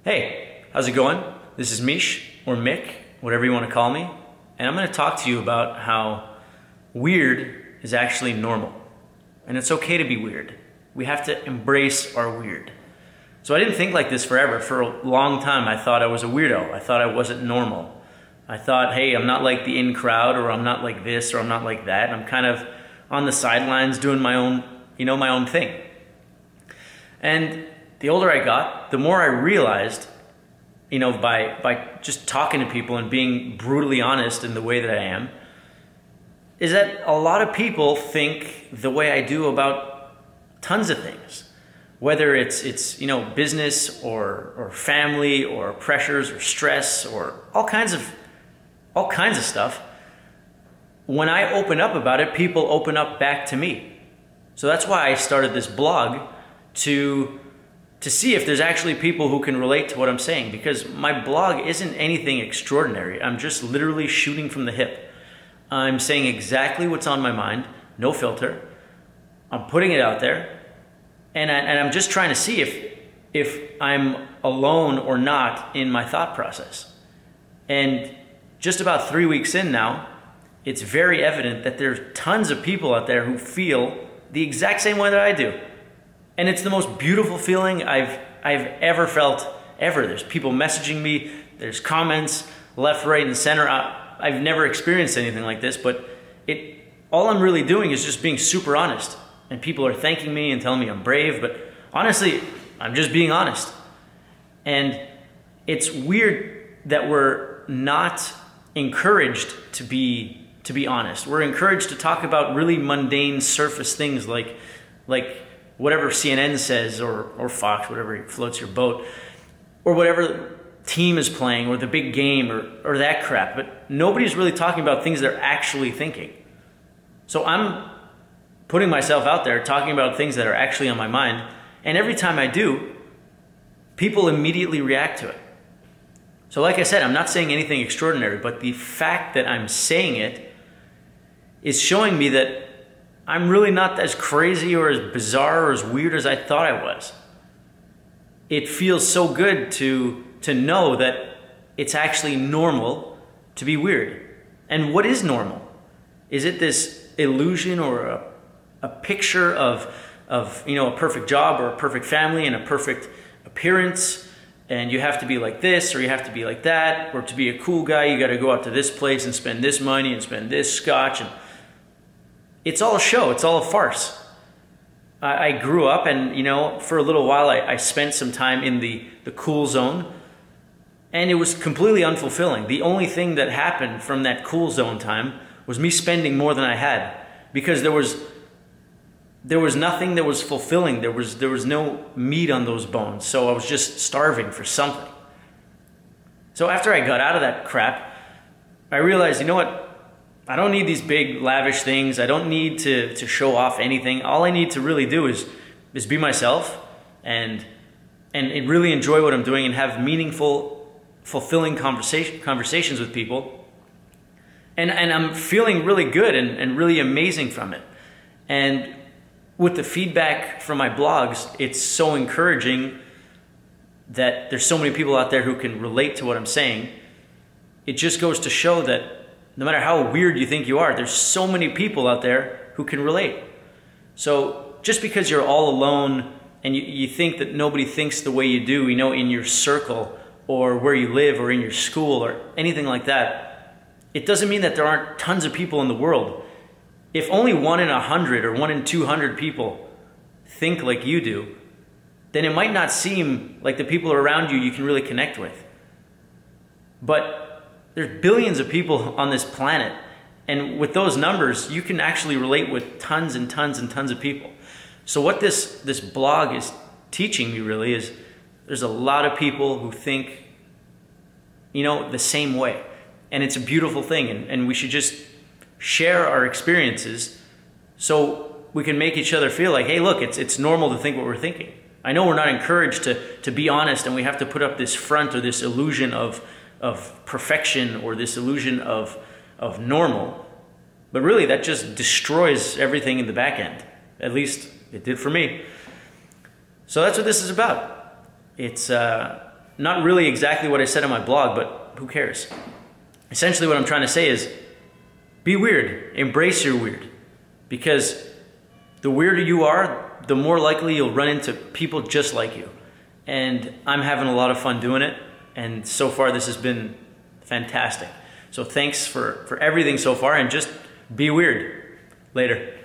Hey, how's it going? This is Mish, or Mick, whatever you want to call me, and I'm going to talk to you about how weird is actually normal. And it's okay to be weird. We have to embrace our weird. So I didn't think like this forever. For a long time I thought I was a weirdo. I thought I wasn't normal. I thought, hey, I'm not like the in crowd, or I'm not like this, or I'm not like that. I'm kind of on the sidelines doing my own, my own thing. And the older I got, the more I realized, by just talking to people and being brutally honest in the way that I am, is that a lot of people think the way I do about tons of things. Whether it's business or family or pressures or stress or all kinds of stuff. When I open up about it, people open up back to me. So that's why I started this blog, to see if there's actually people who can relate to what I'm saying, because my blog isn't anything extraordinary. I'm just literally shooting from the hip. I'm saying exactly what's on my mind, no filter. I'm putting it out there, and I'm just trying to see if I'm alone or not in my thought process. And just about 3 weeks in now, it's very evident that there's tons of people out there who feel the exact same way that I do. And it's the most beautiful feeling I've ever felt, ever. There's people messaging me, there's comments left, right, and center. I've never experienced anything like this, but all I'm really doing is just being super honest. And people are thanking me and telling me I'm brave, but honestly, I'm just being honest. And it's weird that we're not encouraged to be honest. We're encouraged to talk about really mundane surface things like whatever CNN says, or Fox, whatever floats your boat, or whatever team is playing, or the big game, or that crap. But nobody's really talking about things they're actually thinking. So I'm putting myself out there, talking about things that are actually on my mind, and every time I do, people immediately react to it. So like I said, I'm not saying anything extraordinary, but the fact that I'm saying it is showing me that I'm really not as crazy or as bizarre or as weird as I thought I was. It feels so good to know that it's actually normal to be weird. And what is normal? Is it this illusion or a picture of a perfect job or a perfect family and a perfect appearance, and you have to be like this or you have to be like that, or to be a cool guy you got to go out to this place and spend this money and spend this scotch? And it's all a show. It's all a farce. I grew up, and for a little while I spent some time in the cool zone, and it was completely unfulfilling. The only thing that happened from that cool zone time was me spending more than I had, because there was nothing that was fulfilling. There was no meat on those bones, so I was just starving for something. So after I got out of that crap, I realized, you know what? I don't need these big lavish things. I don't need to show off anything. All I need to really do is be myself and really enjoy what I'm doing and have meaningful, fulfilling conversations with people. And I'm feeling really good and really amazing from it. And with the feedback from my blogs, it's so encouraging that there's so many people out there who can relate to what I'm saying. It just goes to show that no matter how weird you think you are, there's so many people out there who can relate. So just because you're all alone and you think that nobody thinks the way you do, in your circle or where you live or in your school or anything like that, it doesn't mean that there aren't tons of people in the world. If only 1 in 100 or 1 in 200 people think like you do, then it might not seem like the people around you can really connect with. But there's billions of people on this planet, and with those numbers, you can actually relate with tons and tons and tons of people. So what this blog is teaching me really is there's a lot of people who think, the same way. And it's a beautiful thing, and we should just share our experiences so we can make each other feel like, hey, look, it's normal to think what we're thinking. I know we're not encouraged to be honest, and we have to put up this front or this illusion of perfection or this illusion of normal. But really, that just destroys everything in the back end. At least it did for me. So that's what this is about. It's not really exactly what I said on my blog, but who cares? Essentially what I'm trying to say is, be weird, embrace your weird. Because the weirder you are, the more likely you'll run into people just like you. And I'm having a lot of fun doing it, and so far this has been fantastic. So thanks for everything so far, and just be weird. Later.